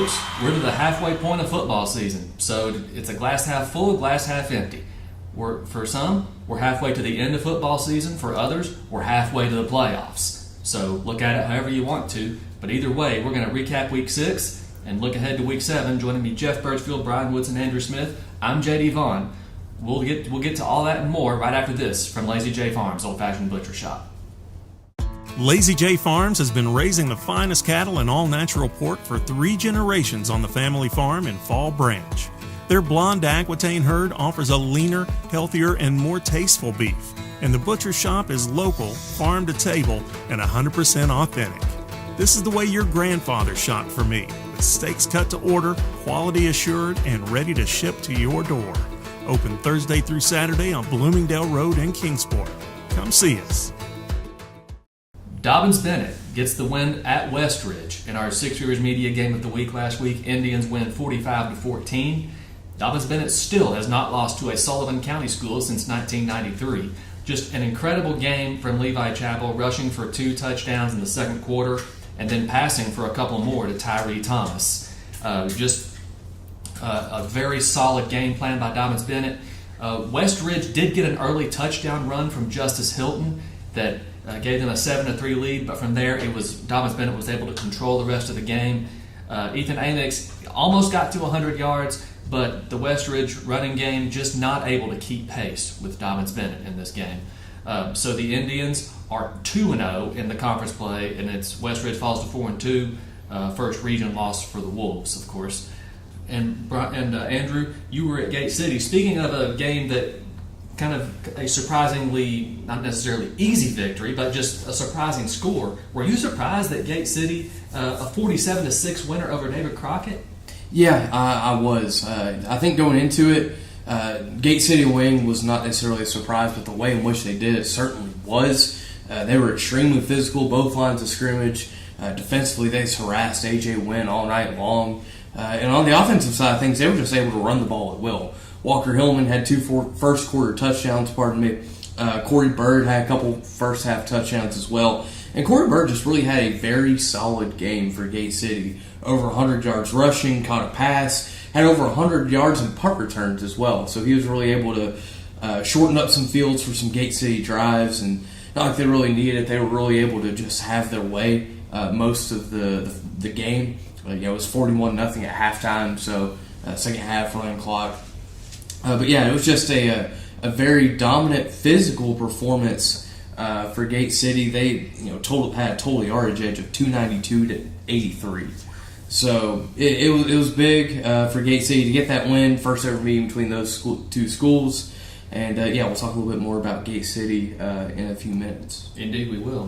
folks, we're to the halfway point of football season. So it's a glass half full, glass half empty. For some, we're halfway to the end of football season. For others, we're halfway to the playoffs. So look at it however you want to. But either way, we're going to recap Week 6 and look ahead to Week 7. Joining me, Jeff Birchfield, Brian Woodson, Andrew Smith. I'm J.D. Vaughn. We'll get to all that and more right after this from Lazy J Farms, Old Fashioned Butcher Shop. Lazy J Farms has been raising the finest cattle and all-natural pork for 3 generations on the family farm in Fall Branch. Their blonde Aquitaine herd offers a leaner, healthier, and more tasteful beef. And the butcher shop is local, farm to table, and 100% authentic. This is the way your grandfather shopped for me, with steaks cut to order, quality assured, and ready to ship to your door. Open Thursday through Saturday on Bloomingdale Road in Kingsport. Come see us. Dobbins-Bennett gets the win at Westridge in our 6 Rivers Media Game of the Week last week. Indians win 45-14. Dobbins-Bennett still has not lost to a Sullivan County school since 1993. Just an incredible game from Levi Chappell, rushing for 2 touchdowns in the second quarter and then passing for a couple more to Tyree Thomas. A very solid game plan by Dobbins-Bennett. Westridge did get an early touchdown run from Justice Hilton that gave them a 7-3 lead, but from there Dobbins-Bennett was able to control the rest of the game. Ethan Amix almost got to 100 yards, but the Westridge running game just not able to keep pace with Dobbins-Bennett in this game. So the Indians are 2-0 in the conference play, and it's Westridge falls to 4-2. First region loss for the Wolves, of course. And Andrew, you were at Gate City. Speaking of a game that kind of a surprisingly, not necessarily easy victory, but just a surprising score. Were you surprised that Gate City, a 47-6 winner over David Crockett? Yeah, I was. I think going into it, Gate City winning was not necessarily a surprise, but the way in which they did it certainly was. They were extremely physical, both lines of scrimmage. Defensively, they harassed A.J. Wynn all night long. And on the offensive side of things, they were just able to run the ball at will. Walker Hillman had 2 first quarter touchdowns, Corey Bird had a couple first half touchdowns as well. And Corey Bird just really had a very solid game for Gate City. Over 100 yards rushing, caught a pass, had over 100 yards in punt returns as well. So he was really able to shorten up some fields for some Gate City drives. And not like they really needed it, they were really able to just have their way most of the game. It was 41-0 at halftime, so second half running clock. But yeah, it was just a very dominant physical performance for Gate City. They had a total yardage edge of 292 to 83. So it was big for Gate City to get that win, first ever meeting between those two schools. And we'll talk a little bit more about Gate City in a few minutes. Indeed, we will.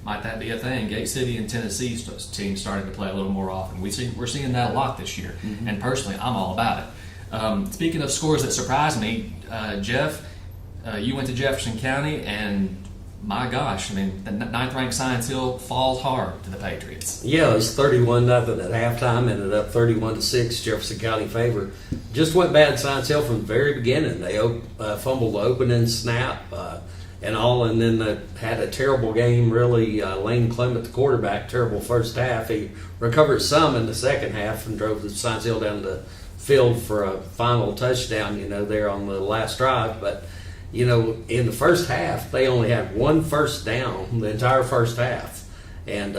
Might that be a thing? Gate City and Tennessee's teams starting to play a little more often. We're seeing that a lot this year, and personally, I'm all about it. Speaking of scores that surprised me, Jeff, you went to Jefferson County, and my gosh, the 9th-ranked Science Hill falls hard to the Patriots. Yeah, it was 31-0 at halftime, ended up 31-6, Jefferson County favor. Just went bad Science Hill from the very beginning. They fumbled the opening snap and then had a terrible game, really. Lane Clement, the quarterback, terrible first half. He recovered some in the second half and drove the Science Hill down the field for a final touchdown, there on the last drive. But, in the first half, they only had 1 first down the entire first half. And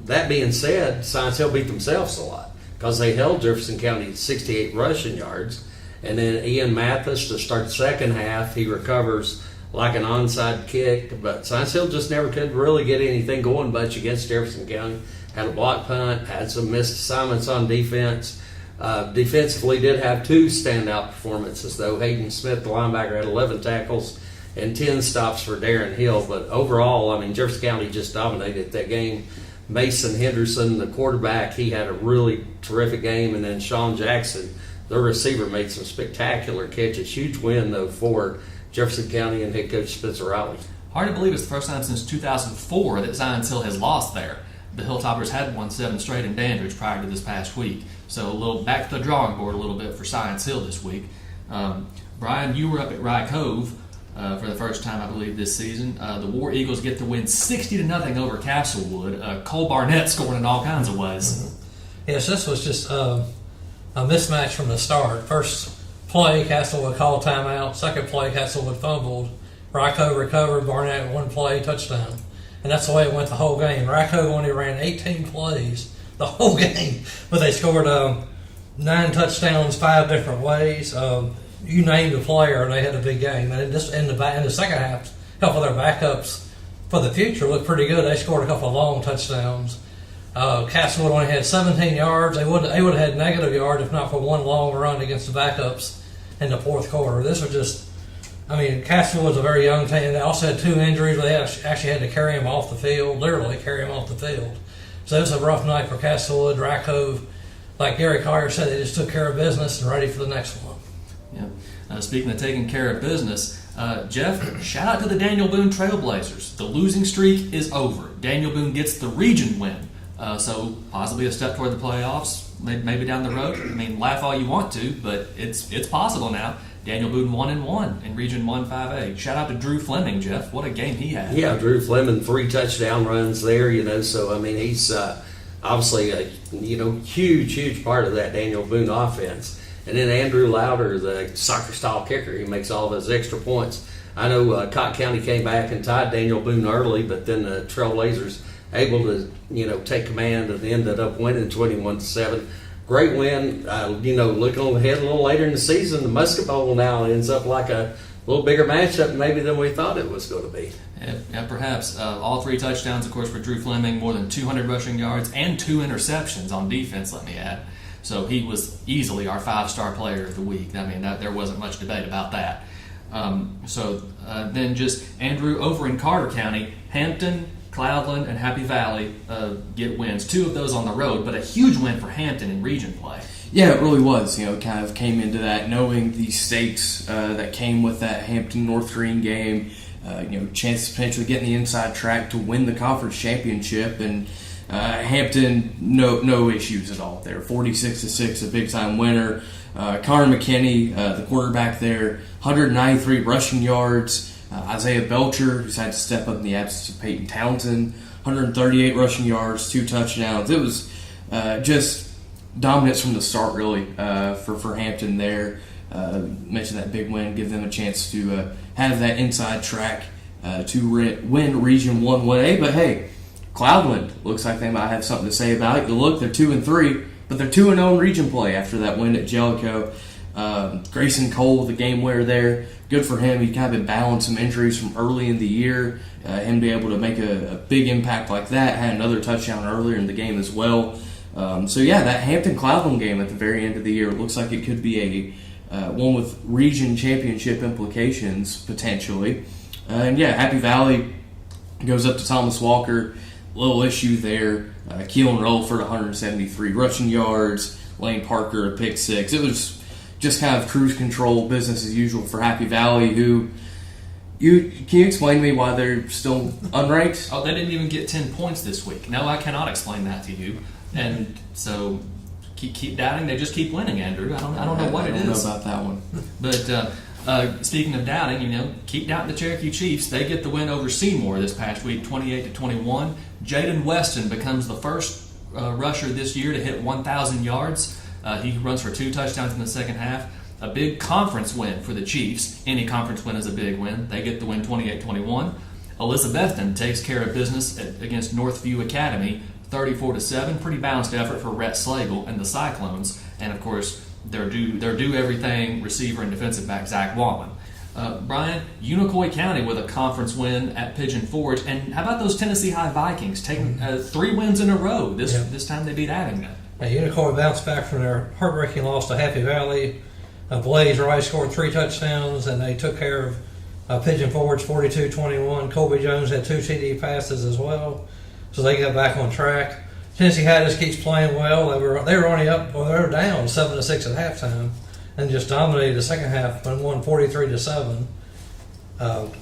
that being said, Science Hill beat themselves a lot because they held Jefferson County to 68 rushing yards. And then Ian Mathis, to start the second half, he recovers like an onside kick, but Science Hill just never could really get anything going much against Jefferson County. Had a block punt, had some missed assignments on defense. Defensively did have 2 standout performances, though. Hayden Smith, the linebacker, had 11 tackles and 10 stops for Darren Hill. But overall, Jefferson County just dominated that game. Mason Henderson, the quarterback, he had a really terrific game. And then Sean Jackson, the receiver, made some spectacular catches. Huge win, though, for Jefferson County and head coach Spencer Riley. Hard to believe it's the first time since 2004 that Science Hill has lost there. The Hilltoppers had won 7 straight in Dandridge prior to this past week. So a little back to the drawing board a little bit for Science Hill this week. Brian, you were up at Rye Cove for the first time, I believe, this season. The War Eagles get the win 60-0 over Castlewood. Cole Barnett scoring in all kinds of ways. Yes, this was just a mismatch from the start. First play, Castlewood called timeout. Second play, Castlewood fumbled. Ryko recovered. Barnett one play, touchdown. And that's the way it went the whole game. Ryko only ran 18 plays the whole game, but they scored 9 touchdowns 5 different ways. You named a player, and they had a big game. And in the second half, a couple of their backups for the future looked pretty good. They scored a couple of long touchdowns. Castlewood only had 17 yards. They would have had negative yards if not for one long run against the backups in the fourth quarter. This was just, Castlewood's a very young team. They also had 2 injuries. They actually had to carry him off the field, literally carry him off the field. So it was a rough night for Castlewood. Rackhove, like Gary Collier said, they just took care of business and ready for the next one. Yeah. Speaking of taking care of business, Jeff, shout out to the Daniel Boone Trailblazers. The losing streak is over. Daniel Boone gets the region win. So possibly a step toward the playoffs, maybe down the road. Laugh all you want to, but it's possible now. Daniel Boone 1-1 in Region 1 5A. Shout out to Drew Fleming, Jeff. What a game he had. Yeah, Drew Fleming, 3 touchdown runs there. So he's obviously a huge part of that Daniel Boone offense. And then Andrew Louder, the soccer style kicker, he makes all of his extra points. I know Cock County came back and tied Daniel Boone early, but then the Trailblazers able to take command and ended up winning 21-7. Great win. Looking ahead a little later in the season, the Musket Bowl now ends up like a little bigger matchup maybe than we thought it was going to be. Yeah, perhaps. All 3 touchdowns, of course, for Drew Fleming, more than 200 rushing yards and 2 interceptions on defense, let me add. So he was easily our 5-star player of the week. There wasn't much debate about that. Then just Andrew over in Carter County, Hampton, Cloudland, and Happy Valley get wins. 2 of those on the road, but a huge win for Hampton in region play. Yeah, it really was. Kind of came into that knowing the stakes that came with that Hampton North Green game. Chance to potentially get in the inside track to win the conference championship, and Hampton no issues at all there. 46-6, a big time winner. Connor McKinney, the quarterback there, 193 rushing yards. Isaiah Belcher, who's had to step up in the absence of Peyton Townsend, 138 rushing yards, 2 touchdowns. It was just dominance from the start, really, for Hampton there. Mentioned that big win, give them a chance to have that inside track to win Region 1 1A. But hey, Cloudland looks like they might have something to say about it. You look, they're 2-3, but they're 2-0 in region play after that win at Jellicoe. Grayson Cole, the game winner there, good for him. He kind of been battling some injuries from early in the year. Him be able to make a big impact like that, had another touchdown earlier in the game as well. That Hampton-Cloudland game at the very end of the year looks like it could be a one with region championship implications potentially. Happy Valley goes up to Thomas Walker. Little issue there. Keelan Rolford, 173 rushing yards. Lane Parker, a pick 6. It was just kind of cruise control, business as usual for Happy Valley, who can you explain to me why they're still unranked? Oh, they didn't even get 10 points this week. No, I cannot explain that to you. And so keep doubting. They just keep winning, Andrew. I don't know what it is. I don't know about that one. But speaking of doubting, keep doubting the Cherokee Chiefs. They get the win over Seymour this past week, 28-21. Jaden Weston becomes the first rusher this year to hit 1,000 yards. He runs for 2 touchdowns in the second half. A big conference win for the Chiefs. Any conference win is a big win. They get the win 28-21. Elizabethton takes care of business against Northview Academy, 34-7. Pretty balanced effort for Rhett Slagle and the Cyclones. And of course, their do everything receiver and defensive back Zach Wallen. Brian, Unicoi County with a conference win at Pigeon Forge. And how about those Tennessee High Vikings taking 3 wins in a row? This time they beat Abingdon. Unicoi bounced back from their heartbreaking loss to Happy Valley. Blaze Rice scored 3 touchdowns, and they took care of Pigeon Forge 42-21. Colby Jones had 2 TD passes as well, so they got back on track. Tennessee High just keeps playing well. They were only up, they were down 7-6 at halftime, and just dominated the second half and won 43-7.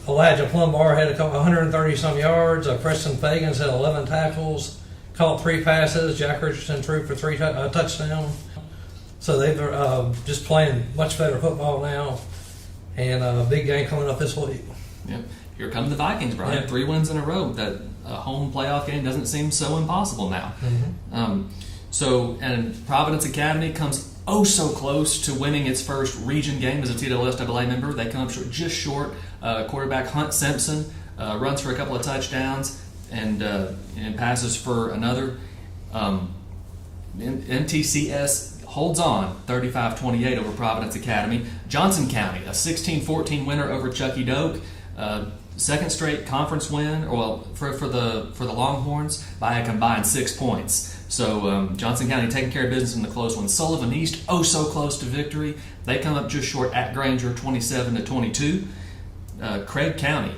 Elijah Plumbar had 130 yards. Preston Fagans had 11 tackles, caught 3 passes. Jack Richardson threw for 3 touchdowns. So they're just playing much better football now, and a big game coming up this week. Yep. Here come the Vikings, Brian. Yeah. 3 wins in a row. That home playoff game doesn't seem so impossible now. Mm-hmm. So, and Providence Academy comes so close to winning its first region game as a TWSAA member. They come up just short. Quarterback Hunt Simpson runs for a couple of touchdowns and passes for another. MTCS holds on 35-28 over Providence Academy. Johnson County, a 16-14 winner over Chucky Doak. Second straight conference win, for the Longhorns by a combined 6 points. So Johnson County taking care of business in the close one. Sullivan East, so close to victory. They come up just short at Granger, 27-22. Craig County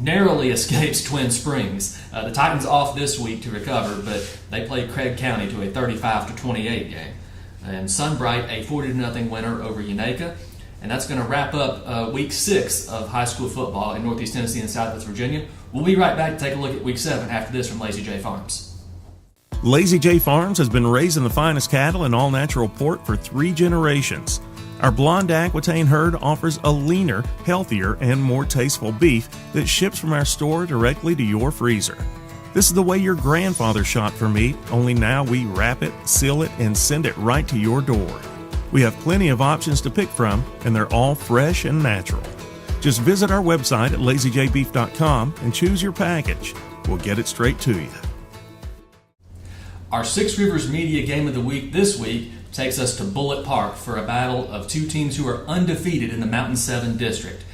narrowly escapes Twin Springs. The Titans off this week to recover, but they played Craig County to a 35-28 game. And Sunbright, a 40-0 winner over Unaka. And that's going to wrap up week 6 of high school football in Northeast Tennessee and Southwest Virginia. We'll be right back to take a look at week 7 after this from Lazy J Farms. Lazy J Farms has been raising the finest cattle in all-natural pork for 3 generations. Our blonde Aquitaine herd offers a leaner, healthier, and more tasteful beef that ships from our store directly to your freezer. This is the way your grandfather shot for meat, only now we wrap it, seal it, and send it right to your door. We have plenty of options to pick from, and they're all fresh and natural. Just visit our website at lazyjbeef.com and choose your package. We'll get it straight to you. Our Six Rivers Media Game of the Week this week takes us to Bullitt Park for a battle of two teams who are undefeated in the Mountain 7 District.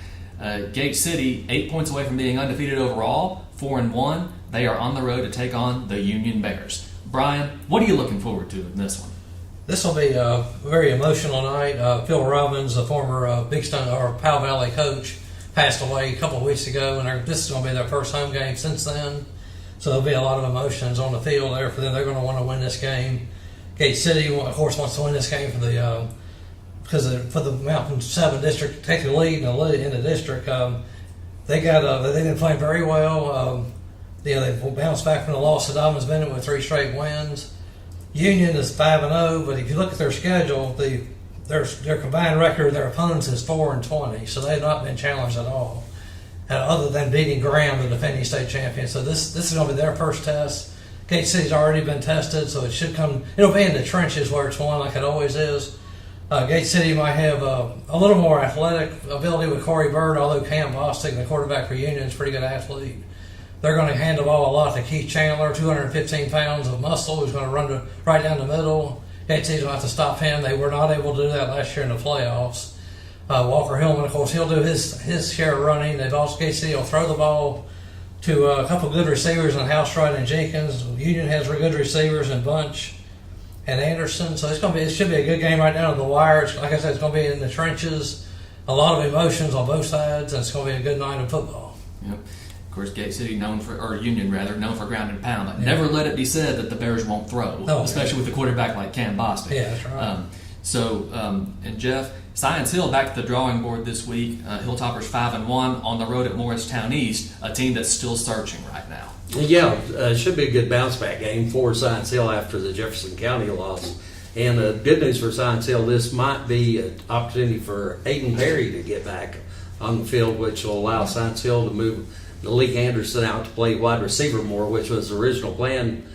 Gate City, 8 points away from being undefeated overall, 4-1. They are on the road to take on the Union Bears. Brian, what are you looking forward to in this one? This will be a very emotional night. Phil Robbins, a former Big Stone or Powell Valley coach, passed away a couple of weeks ago, and this is going to be their first home game since then. So there'll be a lot of emotions on the field there for them. They're going to want to win this game. Gate City, of course, wants to win this game for the Mountain 7 District to take the lead in the district. They've been playing very well. They've bounced back from the loss to Dobbins-Bennett with 3 straight wins. Union is 5-0, but if you look at their schedule, their combined record of their opponents is 4-20, so they've not been challenged at all, other than beating Graham, the defending state champion. So this is going to be their first test. Gate City's already been tested, so it'll be in the trenches where it's won like it always is. Gate City might have a little more athletic ability with Corey Bird, although Cam Bostic, the quarterback for Union, is a pretty good athlete. They're going to hand the ball a lot to Keith Chandler, 215 pounds of muscle, who's going to run right down the middle. Gate City's going to have to stop him. They were not able to do that last year in the playoffs. Walker Hillman, of course, he'll do his share of running. Gate City will throw the ball to a couple good receivers in Housewright and Jenkins. Union has good receivers in Bunch and Anderson. So it should be a good game right down to the wire. Like I said, it's going to be in the trenches. A lot of emotions on both sides, and it's going to be a good night of football. Yep. Of course, Gate City known for ground and pound. But never let it be said that the Bears won't throw, especially with a quarterback like Cam Bostic. Yeah, that's right. And Jeff, Science Hill back to the drawing board this week. Hilltoppers 5-1 on the road at Morristown East, a team that's still searching right now. Yeah, it should be a good bounce back game for Science Hill after the Jefferson County loss. And good news for Science Hill, this might be an opportunity for Aiden Perry to get back on the field, which will allow Science Hill to move Malik Anderson out to play wide receiver more, which was the original plan.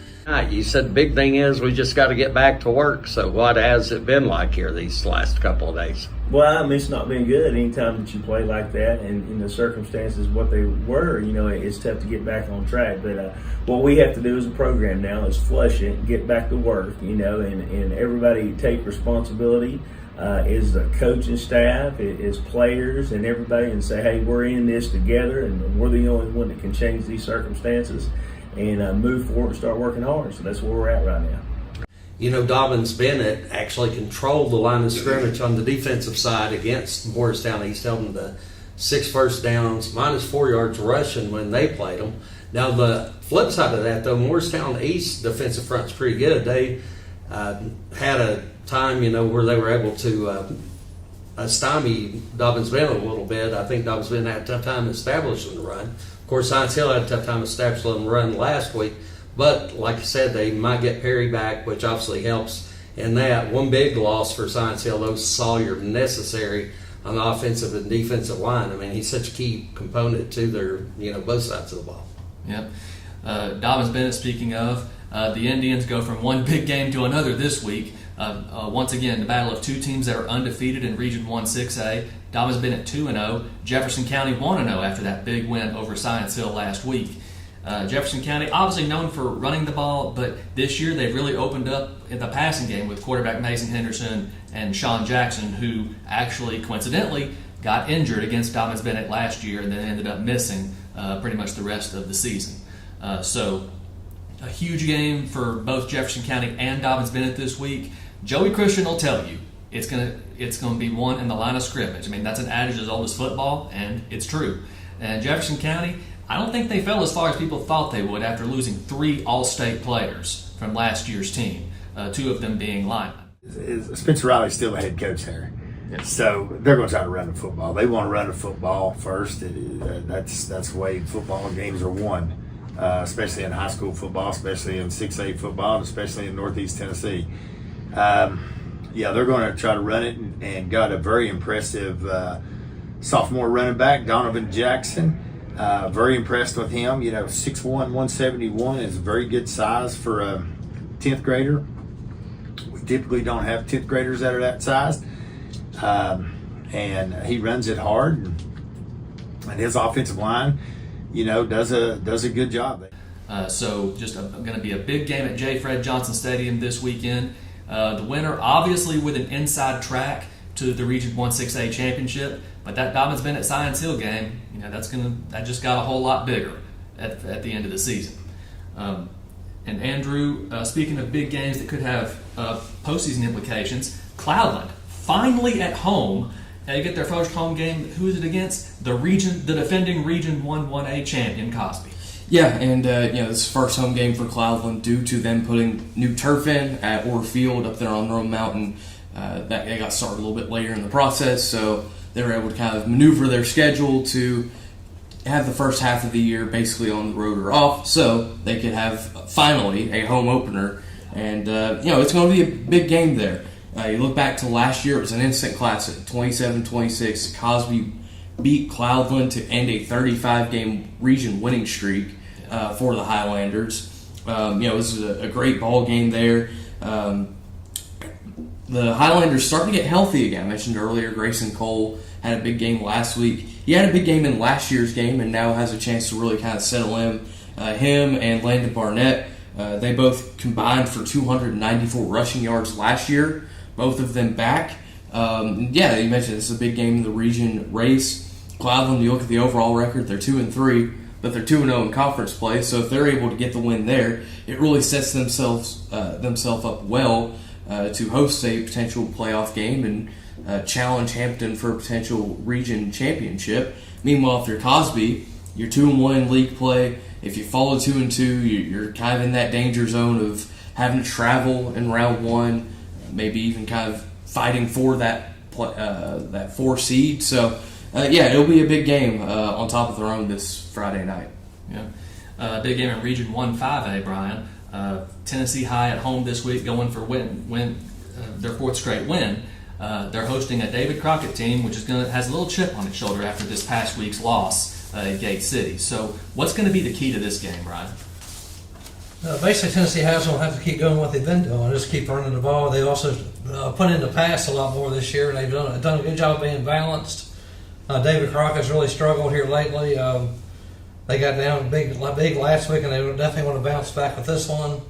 You said the big thing is we just got to get back to work. So what has it been like here these last couple of days? Well, it's not been good. Anytime that you play like that and in the circumstances what they were, it's tough to get back on track. But what we have to do as a program now is flush it, get back to work, and everybody take responsibility. Is the coaching staff, is players, and everybody, and say, hey, we're in this together, and we're the only one that can change these circumstances, and move forward and start working hard. So that's where we're at right now. Dobbins-Bennett actually controlled the line of scrimmage on the defensive side against Morristown East, held them to 6 first downs, minus 4 yards rushing when they played them. Now, the flip side of that, though, Morristown East defensive front's pretty good. They had a time, where they were able to stymie Dobbins-Bennett a little bit. I think Dobbins-Bennett had a tough time establishing the run. Of course, Science Hill had a tough time establishing the run last week. But, like I said, they might get Perry back, which obviously helps in that. One big loss for Science Hill, though, Sawyer necessary on the offensive and defensive line. He's such a key component to their, both sides of the ball. Yep. Dobbins-Bennett, speaking of, The Indians go from one big game to another this week. Once again, the battle of two teams that are undefeated in Region 1 6A. Dobbins-Bennett 2-0. Jefferson County 1-0 after that big win over Science Hill last week. Jefferson County, obviously known for running the ball, but this year they've really opened up in the passing game with quarterback Mason Henderson and Sean Jackson, who actually, coincidentally, got injured against Dobbins-Bennett last year and then ended up missing pretty much the rest of the season. So a huge game for both Jefferson County and Dobbins-Bennett this week. Joey Christian will tell you it's gonna be won in the line of scrimmage. I mean, that's an adage as old as football, and it's true. And Jefferson County, I don't think they fell as far as people thought they would after losing 3 All-State players from last year's team, 2 of them being linemen. Spencer Riley's still the head coach there. So they're going to try to run the football. They want to run the football first. That's the way football games are won, especially in high school football, especially in 6A football, and especially in Northeast Tennessee. They're going to try to run it and got a very impressive sophomore running back, Donovan Jackson. Very impressed with him. 6'1", 171 is a very good size for a 10th grader. We typically don't have 10th graders that are that size. And he runs it hard, and his offensive line, does a good job. So just going to be a big game at J. Fred Johnson Stadium this weekend. The winner, obviously, with an inside track to the Region 1 6A championship, but that Dobbins-Bennett Science Hill game, that just got a whole lot bigger at the end of the season. And Andrew, speaking of big games that could have postseason implications, Cloudland finally at home. They get their first home game. Who is it against? The defending Region 1 1A champion, Cosby. Yeah, and this is first home game for Cloudland due to them putting new turf in at Orr Field up there on Rome Mountain. That they got started a little bit later in the process, so they were able to kind of maneuver their schedule to have the first half of the year basically on the road or off, so they could have finally a home opener. And it's going to be a big game there. You look back to last year; it was an instant classic, 27-26. Cosby beat Cloudland to end a 35-game region winning streak for the Highlanders. It was a great ball game there. The Highlanders starting to get healthy again. I mentioned earlier, Grayson Cole had a big game last week. He had a big game in last year's game and now has a chance to really kind of settle in. Him and Landon Barnett, they both combined for 294 rushing yards last year, both of them back. You mentioned this is a big game in the region race. Cloudland, you look at the overall record, they're 2-3, but they're 2-0 in conference play. So if they're able to get the win there, it really sets themselves up well to host a potential playoff game and challenge Hampton for a potential region championship. Meanwhile, if you're Cosby, you're 2-1 in league play. If you follow 2-2, you're kind of in that danger zone of having to travel in round one, maybe even kind of fighting for that 4 seed. So, it'll be a big game on top of their own this Friday night. Yeah, big game in Region 1 5A, Brian. Tennessee High at home this week, going for their 4th straight win. They're hosting a David Crockett team, which has a little chip on its shoulder after this past week's loss at Gate City. So, what's going to be the key to this game, Brian? Basically, Tennessee House will have to keep doing what they've been doing, just keep running the ball. They also put in the pass a lot more this year, and they've done a good job of being balanced. David Crockett's really struggled here lately. They got down big last week, and they definitely want to bounce back with this one.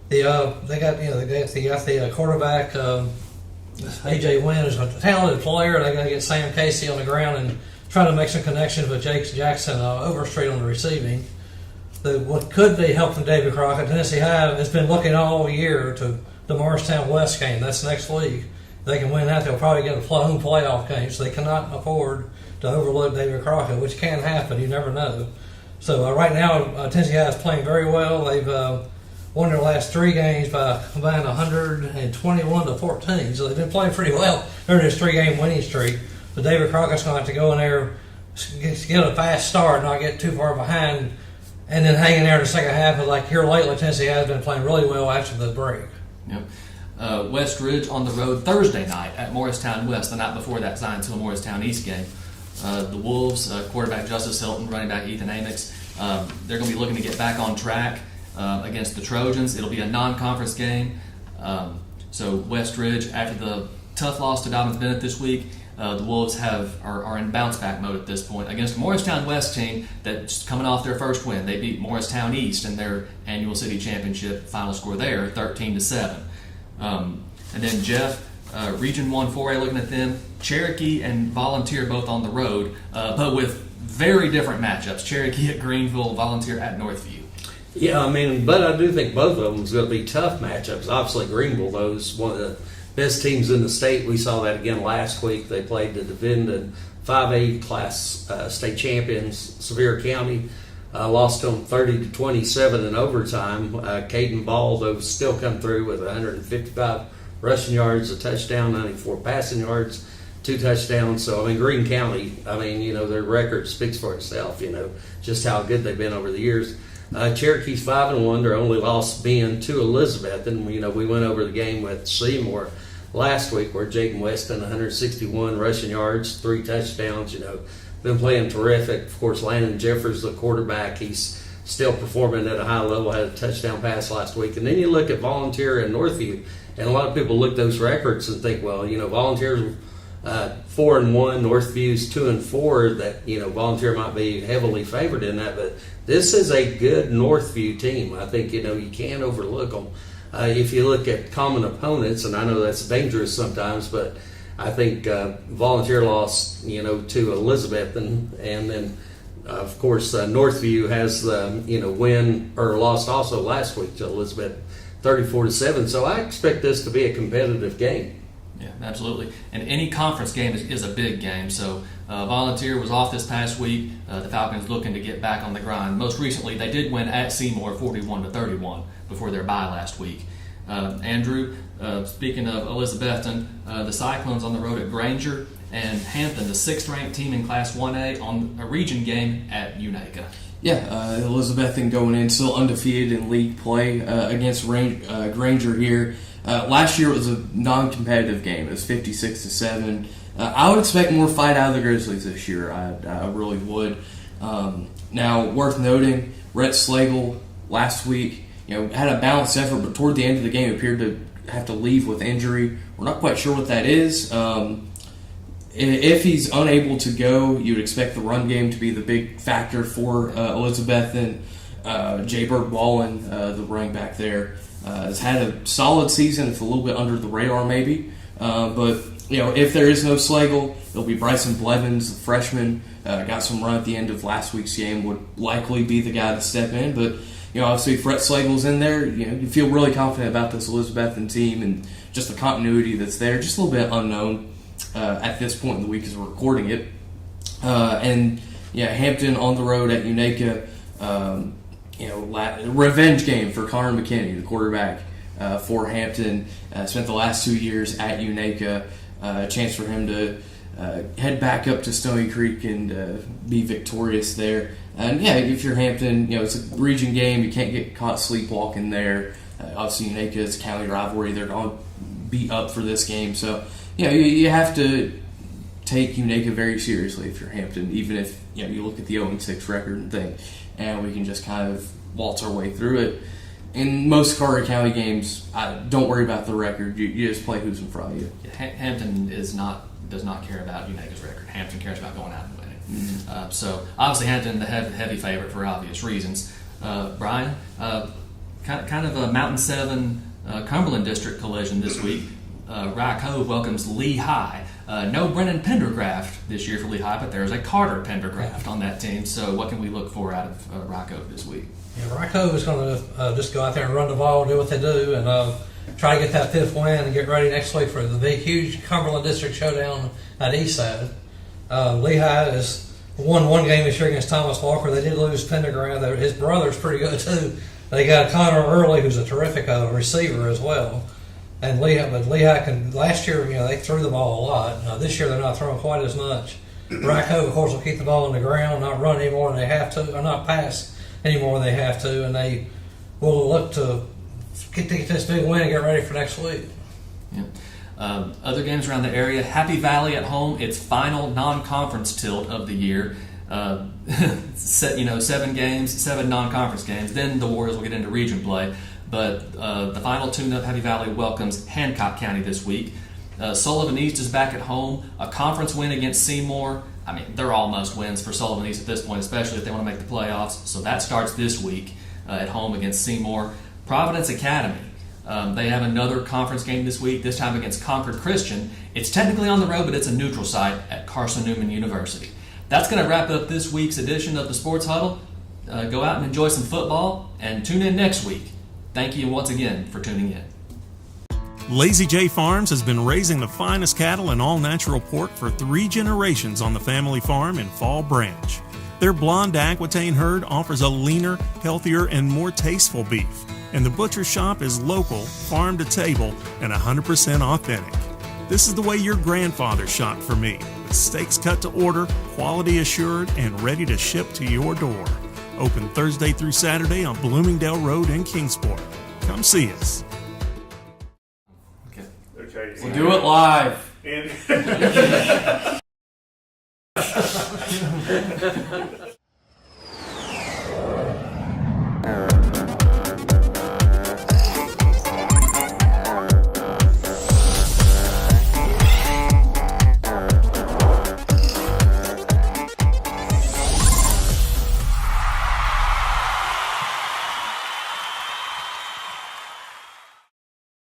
They got the quarterback AJ Wynn is a talented player. They got to get Sam Casey on the ground and try to make some connections with Jake Jackson Overstreet on the receiving. What could be helping David Crockett, Tennessee High has been looking all year to the Morristown West game. That's next week. If they can win that, they'll probably get a home playoff game. So they cannot afford to overlook David Crockett, which can happen. You never know. So right now, Tennessee High is playing very well. They've won their last 3 games by combined 121-14. So they've been playing pretty well during this 3-game winning streak. But David Crockett's going to have to go in there, get a fast start, not get too far behind, and then hang in there in the second half. But like here lately, Tennessee has been playing really well after the break. Yep. West Ridge on the road Thursday night at Morristown West. The night before that Science Hill Morristown East game. The Wolves, quarterback Justice Hilton, running back Ethan Amix, they're going to be looking to get back on track. against the Trojans. It'll be a non-conference game. So West Ridge, after the tough loss to Dobbins-Bennett this week, the Wolves are in bounce-back mode at this point against a Morristown West team that's coming off their first win. They beat Morristown East in their annual city championship. Final score there, 13-7. And then Jeff, Region 1 4A, looking at them, Cherokee and Volunteer both on the road, but with very different matchups. Cherokee at Greenville, Volunteer at Northview. Yeah, I mean, but I do think both of them is going to be tough matchups. Obviously, Greenville, though, is one of the best teams in the state. We saw that again last week. They played the defending 5A class state champions, Sevier County. Lost to them 30-27 in overtime. Caden Ball, though, still come through with 155 rushing yards, a touchdown, 94 passing yards, 2 touchdowns. So, I mean, Greene County, their record speaks for itself, just how good they've been over the years. Cherokee's 5-1. Their only loss being to Elizabeth. And, we went over the game with Seymour last week where Jaden Weston, 161 rushing yards, 3 touchdowns, been playing terrific. Of course, Landon Jeffers, the quarterback, he's still performing at a high level, had a touchdown pass last week. And then you look at Volunteer and Northview, and a lot of people look at those records and think, well, Volunteer's 4-1, Northview's 2-4, that, Volunteer might be heavily favored in that, but this is a good Northview team. I think, you can't overlook them. If you look at common opponents, and I know that's dangerous sometimes, but I think Volunteer lost, to Elizabeth, and then, of course, Northview has the, win or lost also last week to Elizabeth, 34-7. So I expect this to be a competitive game. Yeah, absolutely. And any conference game is a big game. So Volunteer was off this past week. The Falcons looking to get back on the grind. Most recently, they did win at Seymour 41-31 before their bye last week. Andrew, speaking of Elizabethton, the Cyclones on the road at Granger, and Hampton, the 6th-ranked team in Class 1A, on a region game at Unaka. Yeah, Elizabethton going in still undefeated in league play against Granger here. Last year it was a non-competitive game. It was 56-7. I would expect more fight out of the Grizzlies this year. I really would. Now, worth noting, Rhett Slagle last week, had a balanced effort, but toward the end of the game appeared to have to leave with injury. We're not quite sure what that is. If he's unable to go, you would expect the run game to be the big factor for Elizabethton. Jay Bird Wallen, the running back there, has had a solid season. It's a little bit under the radar maybe. But, if there is no Slagle, it'll be Bryson Blevins, the freshman. Got some run at the end of last week's game, would likely be the guy to step in. But, obviously if Rhett Slagle's in there, you feel really confident about this Elizabethton team and just the continuity that's there. Just a little bit unknown at this point in the week as we're recording it. Hampton on the road at Unaka. Revenge game for Connor McKinney, the quarterback for Hampton. Spent the last 2 years at Unaka. A chance for him to head back up to Stony Creek and be victorious there. And if you're Hampton, it's a region game. You can't get caught sleepwalking there. Obviously, Unaka is a county rivalry. They're going to be up for this game. So, you have to take Unaka very seriously if you're Hampton, even if you look at the 0-6 record and think, and we can just kind of waltz our way through it. In most Carter County games, don't worry about the record. You just play who's in front of you. Hampton does not care about Unaka's record. Hampton cares about going out and winning. Mm-hmm. So obviously Hampton the heavy favorite for obvious reasons. Brian, kind of a Mountain 7 Cumberland District collision this week. Rye Cove welcomes Lehigh. No Brennan Pendergraft this year for Lehigh, but there's a Carter Pendergraft on that team. So what can we look for out of Rye Cove this week? Yeah, Rye Cove is going to just go out there and run the ball, do what they do, and try to get that 5th win and get ready next week for the big, huge Cumberland District showdown at Eastside. Lehigh has won one game this year against Thomas Walker. They did lose Pendergraft. His brother's pretty good too. They got Connor Early, who's a terrific receiver as well. And Lehigh can. Last year, they threw the ball a lot. This year, they're not throwing quite as much. Rye Cove, of course, will keep the ball on the ground, not run any more than they have to, or not pass any more than they have to, and they will look to get this big win and get ready for next week. Yeah. Other games around the area, Happy Valley at home, its final non-conference tilt of the year. 7 games, 7 non-conference games. Then the Warriors will get into region play. But the final tune-up, Happy Valley welcomes Hancock County this week. Sullivan East is back at home. A conference win against Seymour. I mean, they're all must wins for Sullivan East at this point, especially if they want to make the playoffs. So that starts this week at home against Seymour. Providence Academy. They have another conference game this week, this time against Concord Christian. It's technically on the road, but it's a neutral site at Carson-Newman University. That's going to wrap up this week's edition of the Sports Huddle. Go out and enjoy some football, and tune in next week. Thank you once again for tuning in. Lazy J Farms has been raising the finest cattle and all-natural pork for 3 generations on the family farm in Fall Branch. Their blonde Aquitaine herd offers a leaner, healthier, and more tasteful beef. And the butcher shop is local, farm to table, and 100% authentic. This is the way your grandfather shopped for me, with steaks cut to order, quality assured, and ready to ship to your door. Open Thursday through Saturday on Bloomingdale Road in Kingsport. Come see us. We'll do it live. And